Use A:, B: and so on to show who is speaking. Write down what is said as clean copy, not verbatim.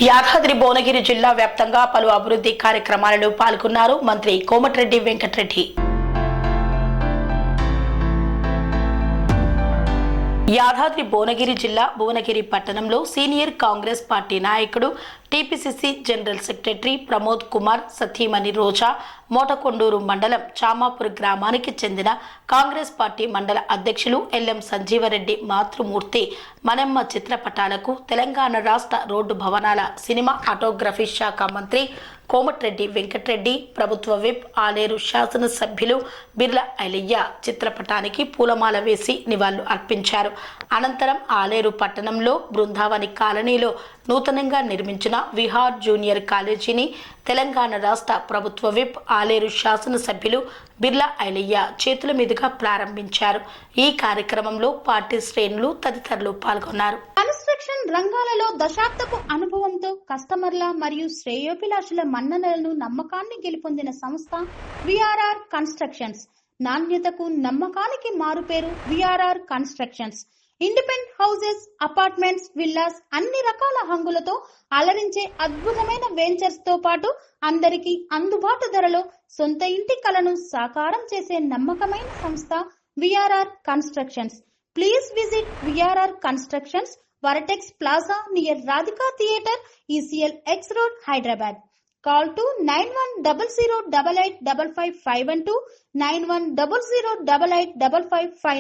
A: యాదాద్రి భువనగిరి జిల్లా వ్యాప్తంగా పలు అభివృద్ధి కార్యక్రమాలలో పాల్గొన్నారు మంత్రి కోమటిరెడ్డి వెంకటరెడ్డి. యాదాద్రి భువనగిరి జిల్లా భువనగిరి పట్టణంలో సీనియర్ కాంగ్రెస్ పార్టీ నాయకుడు TPCC general secretary Pramod Kumar సతీమణి రోజా మోటకొండూరు మండలం చామాపూర్ గ్రామానికి చెందిన కాంగ్రెస్ పార్టీ మండల అధ్యక్షులు ఎల్ఎం సంజీవరెడ్డి మాతృమూర్తి మనమ్మ చిత్రపటాలకు తెలంగాణ రాష్ట్ర రోడ్డు భవనాల సినిమా ఆటోగ్రఫీ శాఖ మంత్రి కోమటిరెడ్డి వెంకటరెడ్డి, ప్రభుత్వ విప్ ఆలేరు శాసనసభ్యులు బిర్లా ఐలయ్య చిత్రపటానికి పూలమాల వేసి నివాళులు అర్పించారు. అనంతరం ఆలేరు పట్టణంలో బృందావని కాలనీలో నూతనంగా నిర్మించిన విహార్ జూనియర్ కాలేజీని తెలంగాణ రాష్ట్ర ప్రభుత్వ విప్ ఆలేరు శాసనసభ్యులు బిర్లా ఐలయ్య చేతుల మీదుగా ప్రారంభించారు. ఈ కార్యక్రమంలో పార్టీ శ్రేణులు తదితరులు పాల్గొన్నారు.
B: కన్స్ట్రక్షన్ రంగాలలో దశాబ్దపు అనుభవంతో కస్టమర్ల మరియు శ్రేయోభిలాషుల మన్ననలను నమ్మకాన్ని గెలుపొందిన సంస్థ విఆర్ఆర్ కన్స్ట్రక్షన్స్. నాణ్యతకు నమ్మకానికి మారుపేరు VRR constructions. Independent houses, apartments, villas అన్ని రకాల హంగులతో అలరించే అద్భుతమైన వెంచర్స్ తో పాటు అందరికీ అందుబాటు ధరలో సొంత ఇంటి కలను సాకారం చేసే నమ్మకమైన సంస్థ VRR constructions. Please visit VRR constructions, Varatex Plaza near Radhika Theatre, ECL X Road, Hyderabad. Call to 910088555512, 9100885555.